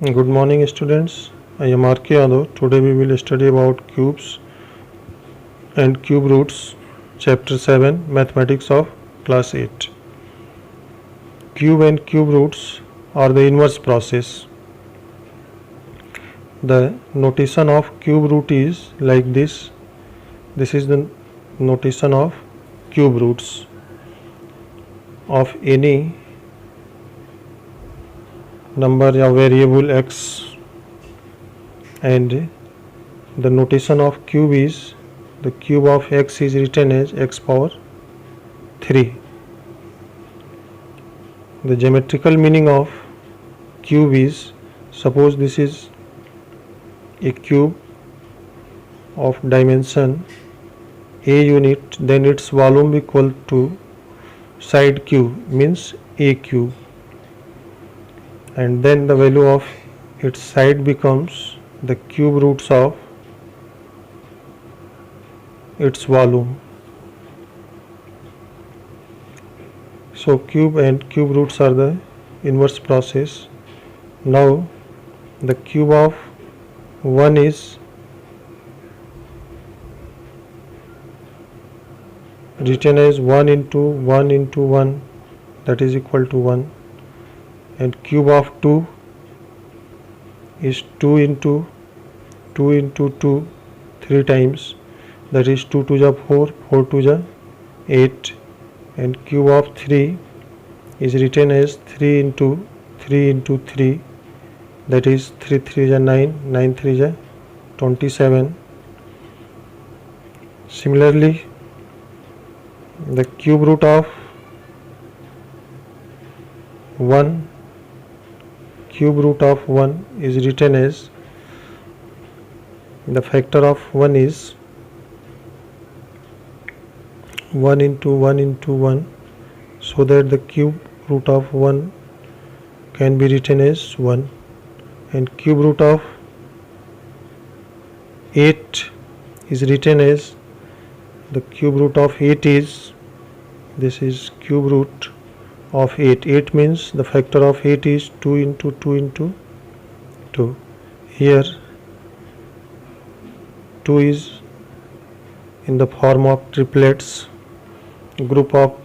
Good morning, students. I am R.K. Yadav. Today we will study about cubes and cube roots, Chapter 7, Mathematics of Class 8. Cube and cube roots are the inverse process. The notation of cube root is like this. This is the notation of cube roots of any number or variable x, and the notation of cube is the cube of x is written as x power 3. The geometrical meaning of cube is, suppose this is a cube of dimension a unit, then its volume equal to side cube means a cube, and then the value of its side becomes the cube roots of its volume. So cube and cube roots are the inverse process. Now the cube of 1 is written as 1 into 1 into 1, that is equal to 1, and cube of 2 is 2 into 2 into 2 3 times, that is 2 to the 4, 4 to the 8, and cube of 3 is written as 3 into 3 into 3, that is 3 3 is 9, 9 3 is 27. Similarly, the cube root of 1 is written as, the factor of 1 is 1 into 1 into 1, so that the cube root of 1 can be written as 1, and cube root of 8 is written as, the cube root of 8 is, this is cube root of 8. 8 means the factor of 8 is 2 into 2 into 2. Here 2 is in the form of triplets, group of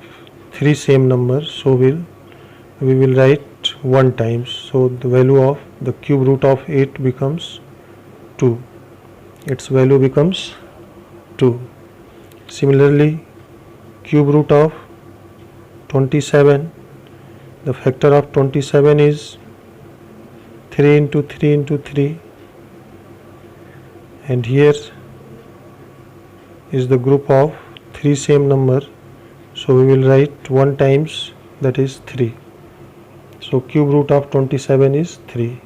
3 same numbers, so we will write 1 times, so the value of the cube root of 8 becomes 2. Its value becomes 2. Similarly, cube root of 27, the factor of 27 is 3 into 3 into 3, and here is the group of 3 same number, so we will write 1 times, that is 3. So cube root of 27 is 3.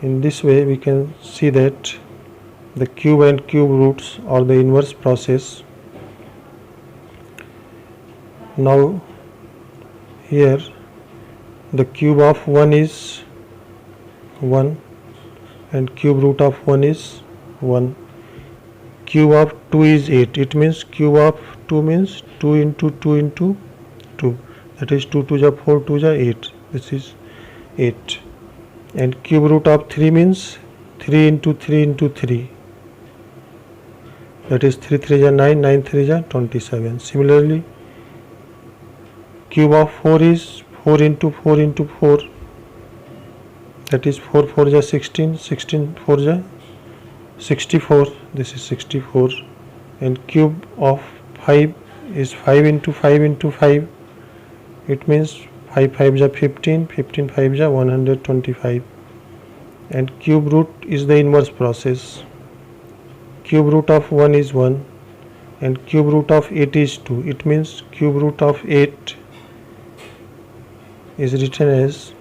In this way we can see that the cube and cube roots are the inverse process. Now here the cube of 1 is 1 and cube root of 1 is 1. Cube of 2 is 8. It means cube of 2 means 2 into 2 into 2, that is 2 to the 4 to the 8, this is 8. And cube root of 3 means 3 into 3 into 3, that is 3 3 is 9, 9 3 is 27. Similarly, cube of 4 is 4 into 4 into 4, that is 4 4 is 16, 16 4 is 64, this is 64. And cube of 5 is 5 into 5 into 5, it means 5 5 is 15, 15 5 is 125. And cube root is the inverse process. Cube root of 1 is 1 and cube root of 8 is 2. It means cube root of 8 is written as,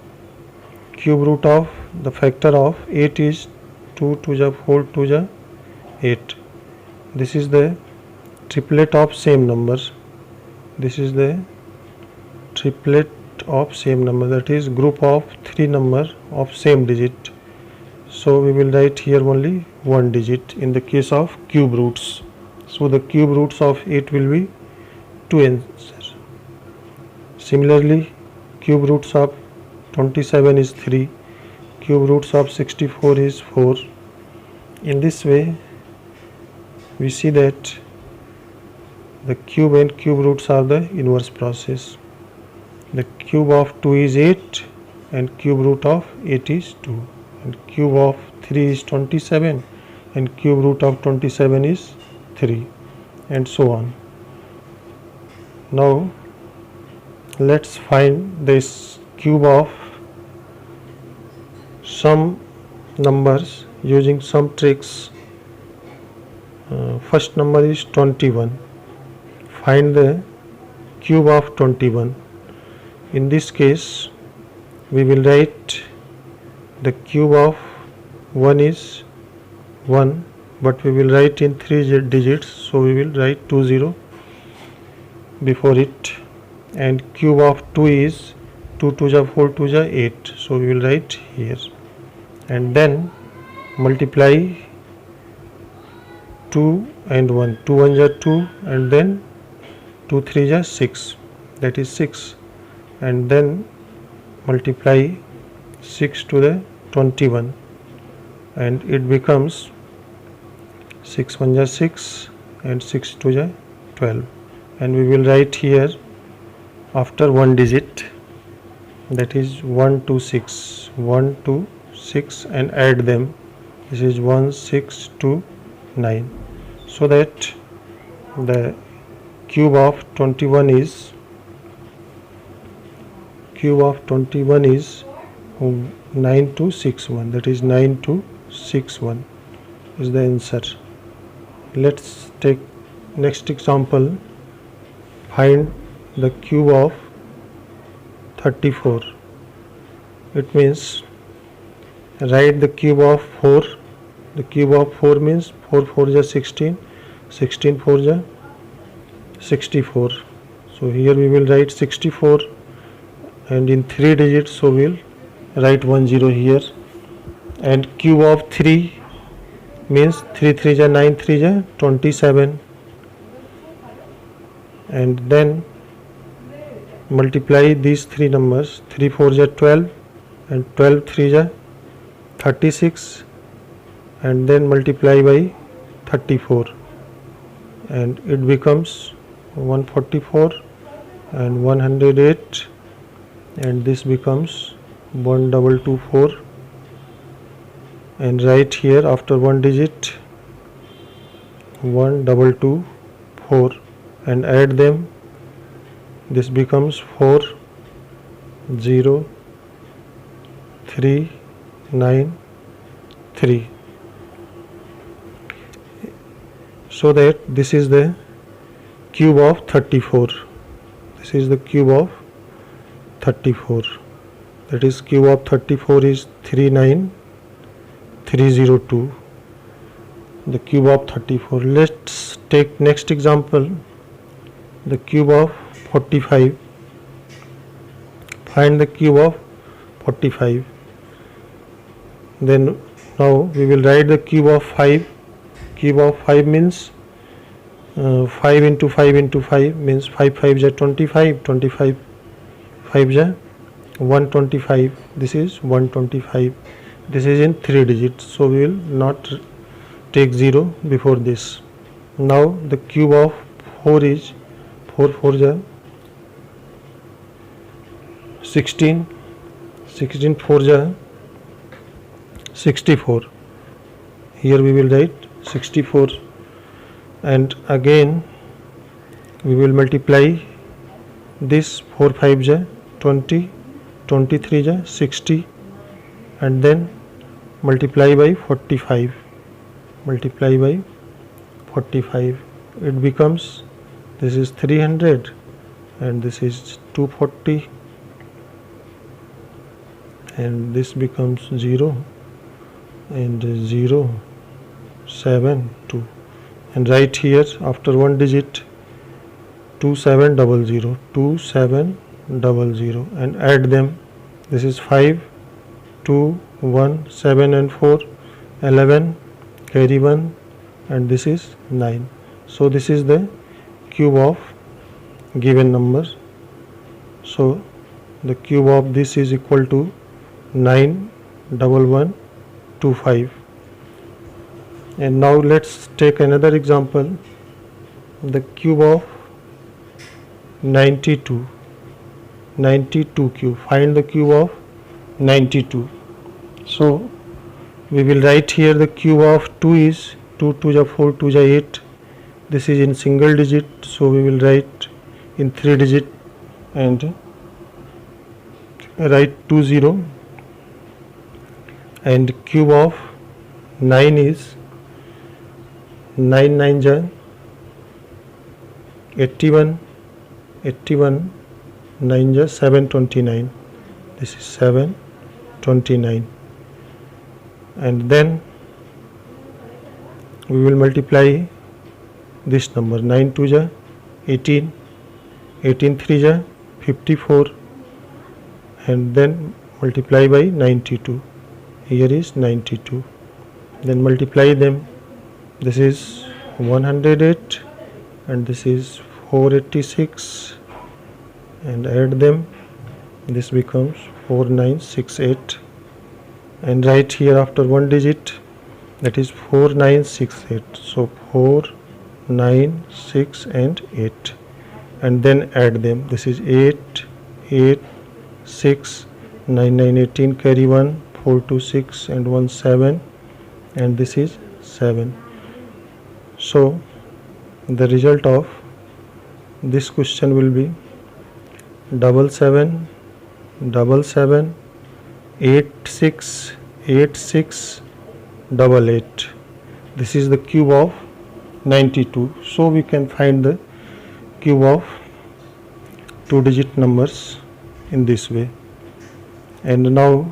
cube root of the factor of 8 is 2 to the 4 to the 8. This is the triplet of same number. This is the triplet of same number, that is group of 3 number of same digit. So we will write here only 1 digit in the case of cube roots. So the cube roots of 8 will be 2 answers. Similarly, cube roots of 27 is 3, cube roots of 64 is 4. In this way we see that the cube and cube roots are the inverse process. The cube of 2 is 8 and cube root of 8 is 2, and cube of 3 is 27 and cube root of 27 is 3, and so on. Now let's find this cube of some numbers using some tricks. First number is 21. Find the cube of 21. In this case we will write the cube of 1 is 1, but we will write in 3 digits, so we will write 20 before it. And cube of 2 is 2 2 ja 4 2 ja 8, so we will write here, and then multiply 2 and 1, 2 1 ja 2, and then 2 3 ja 6, that is 6, and then multiply 6 to the 21, and it becomes 6 1 ja 6 and 6 2 ja 12, and we will write here after one digit, that is 1 2 6, 1 2 6, and add them. This is 1 6 2 9, so that the cube of 21 is 9261, that is 9261 is the answer. Let's take next example. Find the cube of 34. It means write the cube of 4. The cube of 4 means 4 4 ja 16, 16 4 ja 64. So here we will write 64 and in 3 digits, so we will write 10 here. And cube of 3 means 3 3 ja 9 3 ja 27, and then multiply these 3 numbers, 3 4 ja 12 and 12 3 ja 36, and then multiply by 34, and it becomes 144 and 108, and this becomes 1224, and write here after one digit 1224 and add them. This becomes 4 0 3 9 3, so that this is the cube of 34. This is the cube of 34, that is cube of 34 is 39302, the cube of 34. Let's take next example, the cube of 45. Find the cube of 45. Then now we will write the cube of 5. Cube of 5 means 5 into 5 into 5 means 5 5 ja 25, 25 5 ja 125, this is 125. This is in 3 digits, so we will not take 0 before this. Now the cube of 4 is 4 4 ja 16, 16 4 ja 64. Here we will write 64, and again we will multiply this 4 5 ja 20, 23 ja 60, and then multiply by 45, multiply by 45, it becomes, this is 300 and this is 240, and this becomes 0 and 0 7 2, and write here after one digit 2700, 2700, and add them. This is 5 2 1 7 and 4 11, carry 1, and this is 9. So this is the cube of given number. So the cube of this is equal to 9 1125. And now let's take another example, the cube of 92 cube. Find the cube of 92. So we will write here the cube of 2 is 2 2 4 2 8. This is in single digit, so we will write in 3 digit and write 20. And cube of 9 is 9 9 ja 81, 9 ja 729. This is 729. And then we will multiply this number. 9 2 ja 18, 18 3 ja 54, and then multiply by 92. Here is 92. Then multiply them. This is 108 and this is 486, and add them. This becomes 4968, and write here after one digit, that is 4968. So 4 9 6 and 8, and then add them. This is 8 8 6 9 9 18, carry 1, 4 2 6 and 1 7, and this is 7. So the result of this question will be 77 77 86 86 88. This is the cube of 92. So we can find the cube of 2-digit numbers in this way. And now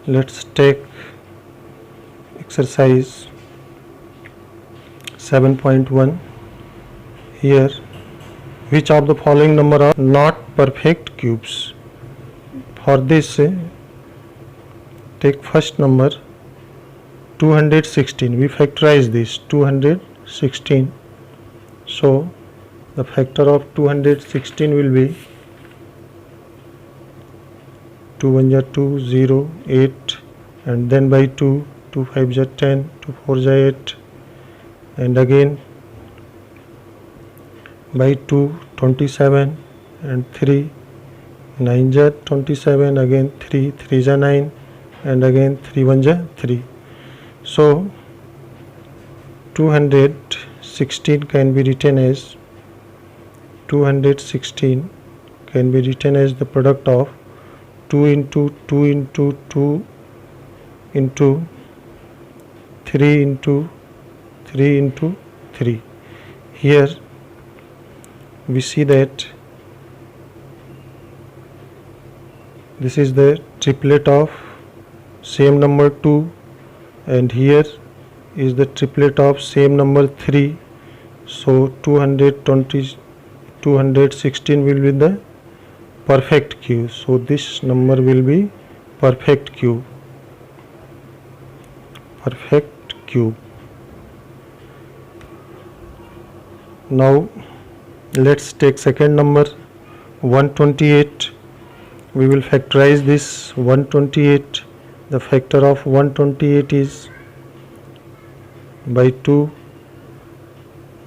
let's take exercise 7.1. Here, which of the following number are not perfect cubes? For this, take first number 216. We factorize this 216. So the factor of 216 will be 2 1 ja 2 0 8, and then by 2 2 5 ja 10, 2 4 ja 8, and again by 2 27, and 3 9 ja 27, again 3 3 ja 9, and again 3 1 ja 3. So 216 can be written as 216 can be written as the product of 2 into 2 into 2 into 3 into 3 into 3. Here we see that this is the triplet of same number 2, and here is the triplet of same number 3. So 216 will be the perfect cube. So this number will be perfect cube. Perfect cube. Now let's take second number 128. We will factorize this 128. The factor of 128 is by 2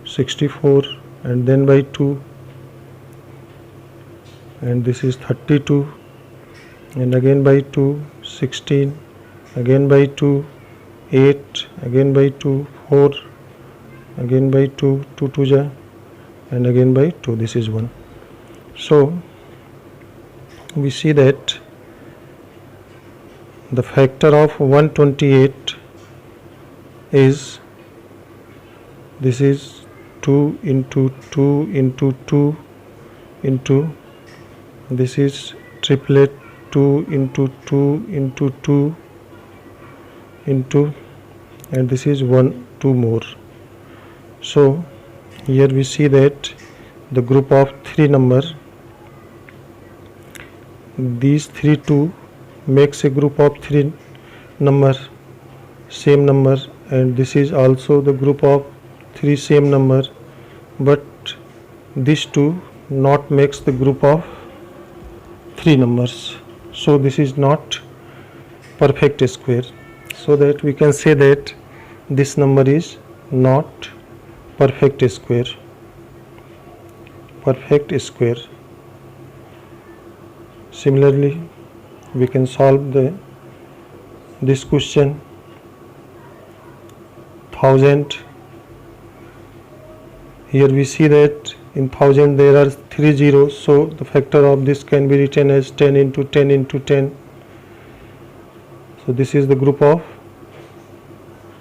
64, and then by 2, and this is 32, and again by 2 16, again by 2 8, again by 2 4, again by 2 2 2 ja, and again by 2. This is 1. So we see that the factor of 128 is, this is 2 into 2 into 2 into, this is triplet 2 into 2 into 2 into, and this is 1 2 more. So here we see that the group of 3 number, these 3 2 makes a group of 3 number, same number, and this is also the group of 3 same number, but these 2 not makes the group of 3 numbers. so this is not perfect square, so that we can say that this number is not perfect square. Similarly, we can solve this question. 1000, here we see that in 1000 there are 3 zeros, so the factor of this can be written as 10 into 10 into 10. So this is the group of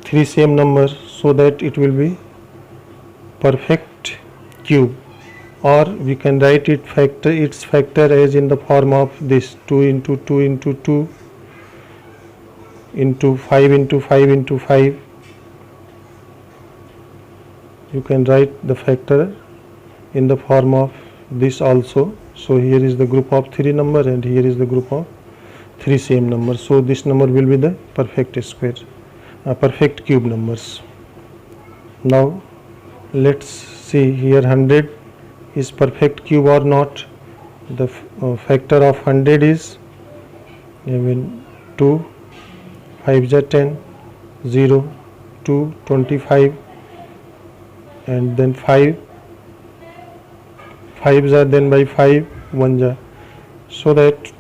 3 same numbers, so that it will be perfect cube. Or we can write its factor as in the form of this 2 into 2 into 2 into 5 into 5 into 5. You can write the factor in the form of this also. So here is the group of 3 number and here is the group of 3 same numbers. So this number will be the perfect square, perfect cube numbers. Now let's see here 100 is perfect cube or not. The factor of 100 is 2, 5 is 10, 0, 2, 25, and then 5 are then by 5, 1 ja. So that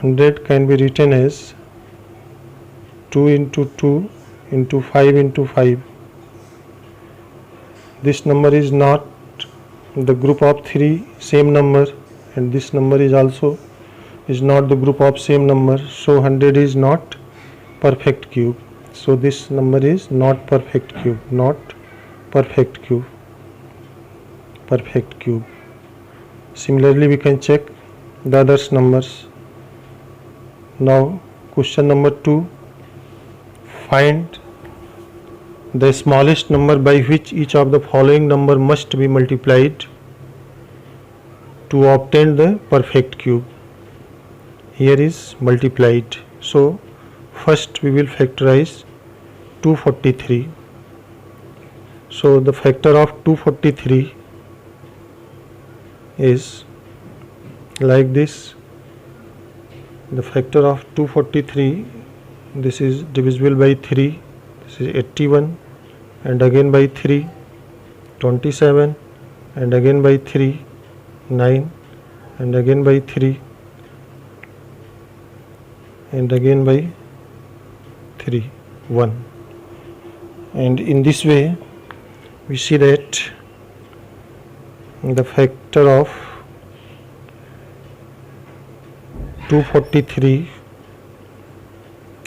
100 can be written as 2 into 2 into 5 into 5. This number is not the group of 3 same number, and this number is also is not the group of same number, so 100 is not perfect cube. So this number is not perfect cube, perfect cube. Similarly, we can check the other numbers. Now question number 2, find the smallest number by which each of the following number must be multiplied to obtain the perfect cube. Here is multiplied. So first we will factorize 243. So the factor of 243 is like this. The factor of 243, this is divisible by 3, this is 81, and again by 3, 27, and again by 3, 9, and again by 3, and again by 3, 1. And in this way we see that the factor of 243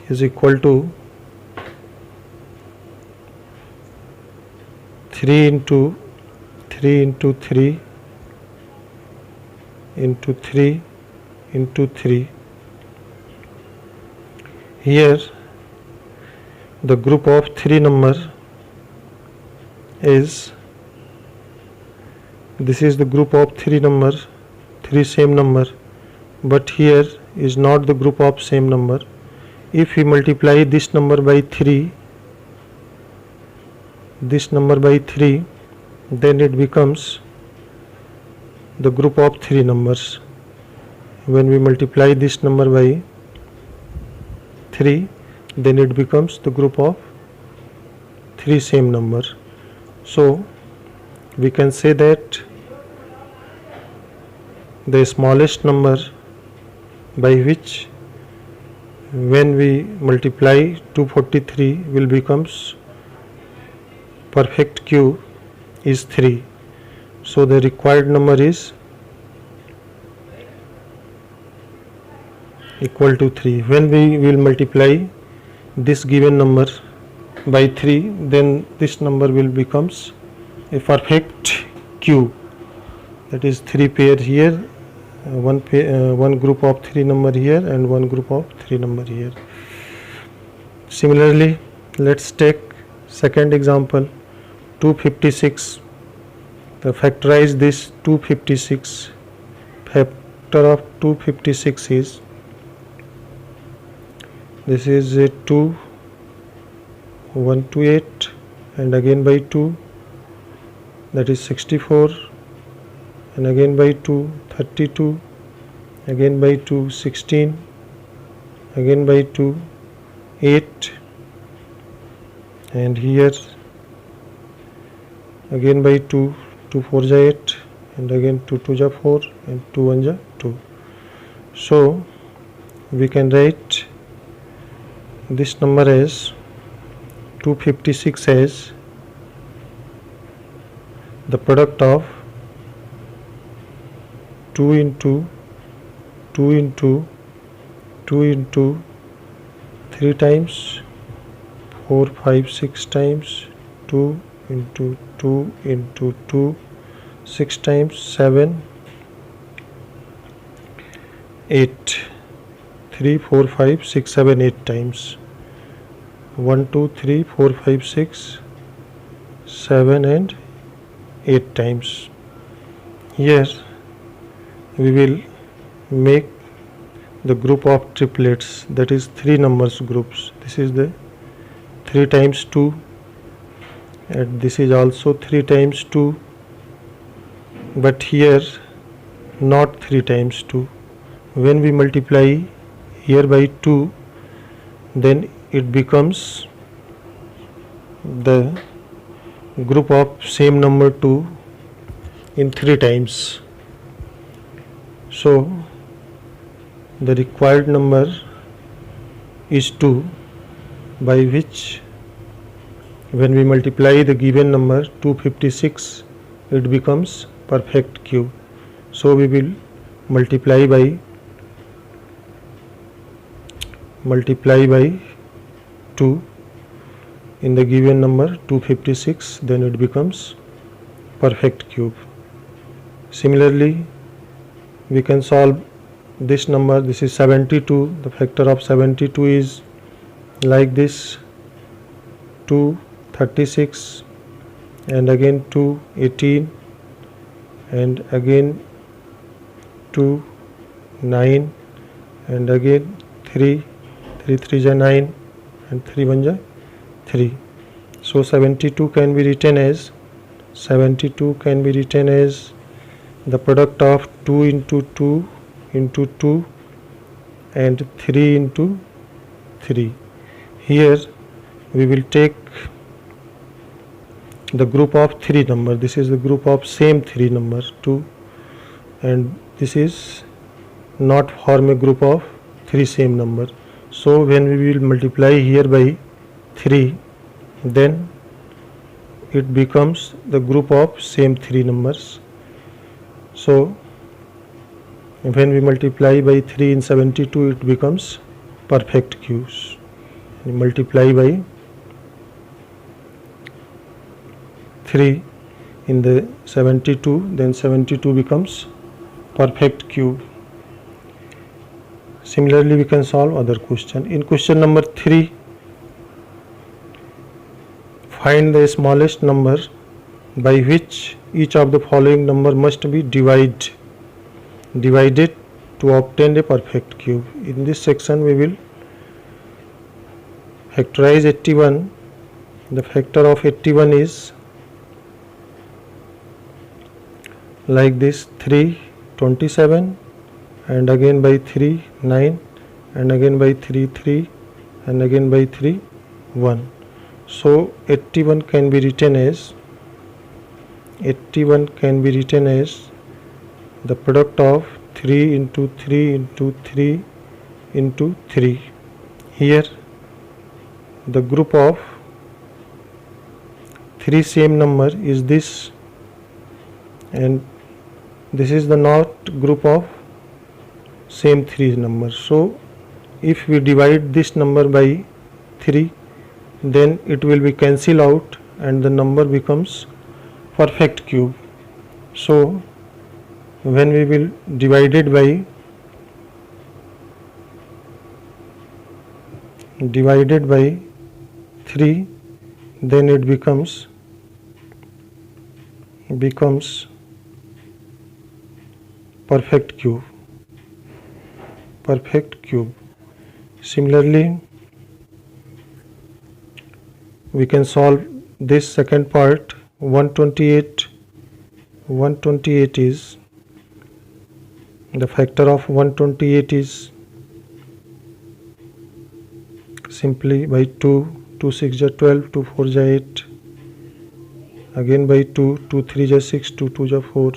is equal to 3 into 3 into 3 into 3 into 3. Here the group of 3 number is, this is the group of 3 number, 3 same number, but here is not the group of same number. If we multiply this number by 3, then it becomes the group of 3 numbers. When we multiply this number by 3, then it becomes the group of 3 same number. So we can say that the smallest number by which when we multiply 243 will becomes perfect cube is 3. So the required number is equal to 3. When we will multiply this given number by 3, then this number will becomes a perfect cube. That is 3 pair here, one group of 3 number here, and one group of 3 number here. Similarly, let's take second example, 256. To factorize this 256, factor of 256 is, this is a 2, 128, and again by 2, that is 64, and again by 2 32, again by 2 16, again by 2 8, and here again by 2 2 4 ja 8, and again 2 2 ja 4, and 2 1 ja 2. So we can write this number as 256 as the product of 2 into 2 into 2 into 3 times 4 5 6 times 2 into 2 into 2 6 times 7 8 3 4 5 6 7 8 times 1 2 3 4 5 6 7 and 8 times. Here we will make the group of triplets, that is 3 numbers groups. This is the 3 times 2, and this is also 3 times 2, but here not 3 times 2. When we multiply here by 2, then it becomes the group of same number 2 in 3 times. So the required number is 2, by which when we multiply the given number 256, it becomes perfect cube. So we will multiply by 2 in the given number 256, then it becomes perfect cube. Similarly, we can solve this number. This is 72. The factor of 72 is like this: 2 36, and again 2 18, and again 2 9, and again 3 3 3 ja 9, and 3 1 ja 3. So 72 can be written as the product of 2 into 2 into 2 and 3 into 3. Here we will take the group of 3 number. This is the group of same 3 number 2, and this is not form a group of 3 same number. So when we will multiply here by 3, then it becomes the group of same 3 numbers. So when we multiply by 3 in 72, it becomes perfect cubes. We multiply by 3 in the 72, then 72 becomes perfect cube. Similarly, we can solve other question. In question number 3, find the smallest number by which each of the following number must be divided to obtain a perfect cube. In this section we will factorize 81. The factor of 81 is like this: 3 27, and again by 3 9, and again by 3 3, and again by 3 1. So 81 can be written as the product of 3 into 3 into 3 into 3. Here the group of 3 same number is this, and this is the not group of same 3 numbers. So if we divide this number by 3, then it will be cancel out and the number becomes perfect cube. So when we will divide it by 3, then it becomes perfect cube. Similarly, we can solve this second part. 128 is The factor of 128 is simply by 2. 2 6 ja 12, 2 4 ja 8, again by 2. 2 3 ja 6, 2 2 ja 4,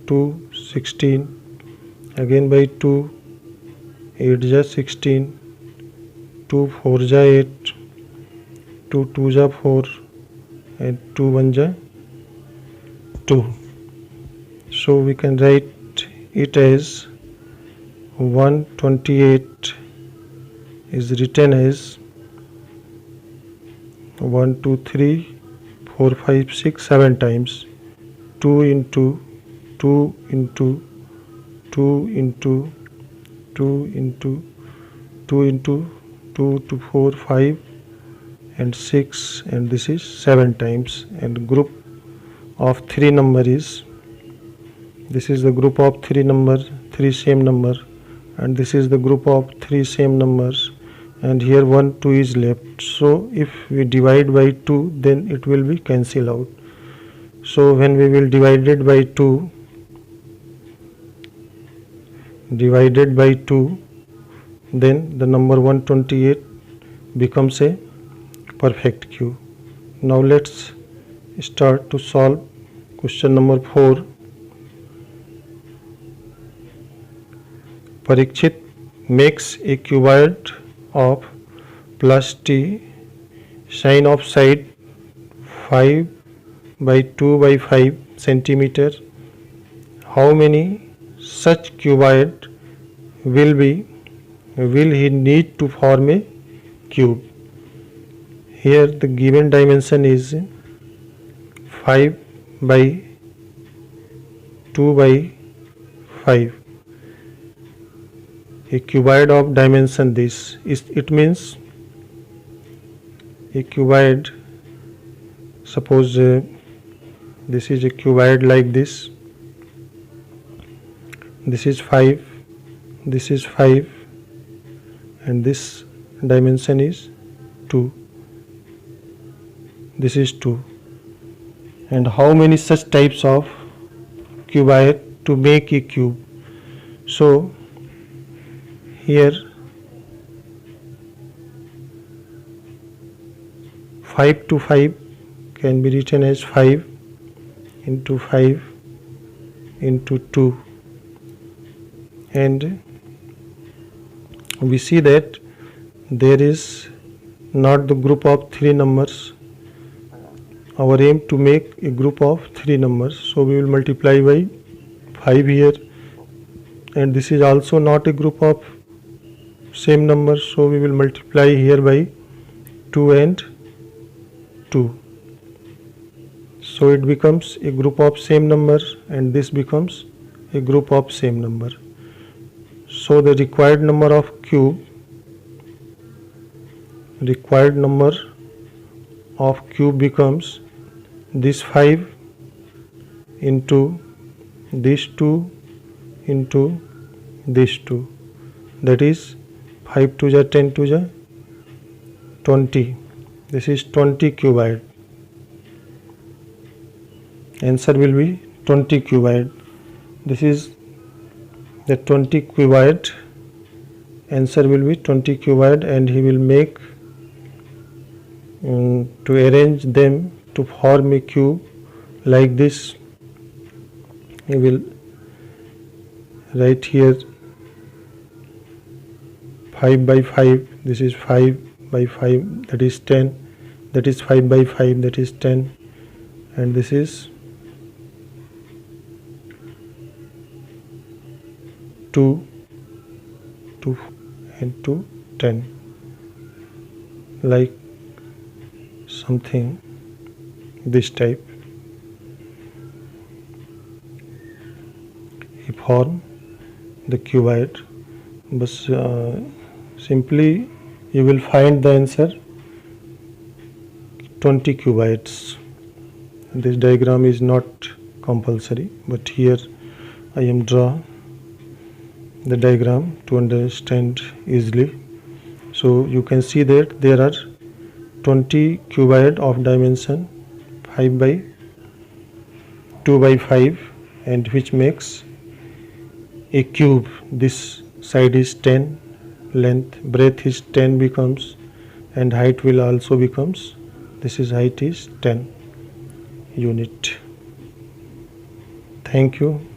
2 16, again by 2. 8 ja 16, 2 4 ja 8, 2 2 ja 4, and 2 1 ja 2. So we can write it as 128 is written as 1 2 3 4 5 6 7 times 2 into 2 into 2 into 2 into 2 into 2 to 4 5 and 6, and this is 7 times, and group of 3 number is, this is the group of 3 number, 3 same number, and this is the group of 3 same numbers, and here 1 2 is left. So if we divide by 2, then it will be cancel out. So when we will divide it by 2, divided by 2, then the number 128 becomes a perfect cube. Now let's start to solve question number 4. Parikshit makes a cuboid of plus t sine of side 5 by 2 by 5 centimeter. How many such cuboid will he need to form a cube? Here the given dimension is 5 by 2 by 5. A cuboid of dimension this is, it means a cuboid, suppose this is a cuboid like this, this is 5, this is 5, and this dimension is 2, this is 2. And how many such types of cuboid to make a cube? So here 5 to 5 can be written as 5 into 5 into 2, and we see that there is not the group of 3 numbers. Our aim to make a group of 3 numbers, so we will multiply by 5 here, and this is also not a group of same number, so we will multiply here by 2 and 2, so it becomes a group of same number, and this becomes a group of same number. So the required number of cube becomes this 5 into this 2 into this 2, that is 5 2 ja 10 2 ja 20. This is 20 cuboid. Answer will be 20 cuboid. This is the 20 cuboid. Answer will be 20 cuboid, and he will make to arrange them to form a cube like this. He will write here 5 by 5, this is 5 by 5, that is 10, that is 5 by 5, that is 10, and this is 2 and 2 10, like something this type. He form the cuboid, but simply you will find the answer 20 cuboids. This diagram is not compulsory, but here I am draw the diagram to understand easily. So you can see that there are 20 cuboid of dimension 5 by 2 by 5, and which makes a cube. This side is 10, length, breadth is 10 becomes, and height will also becomes, this is height is 10 unit. Thank you.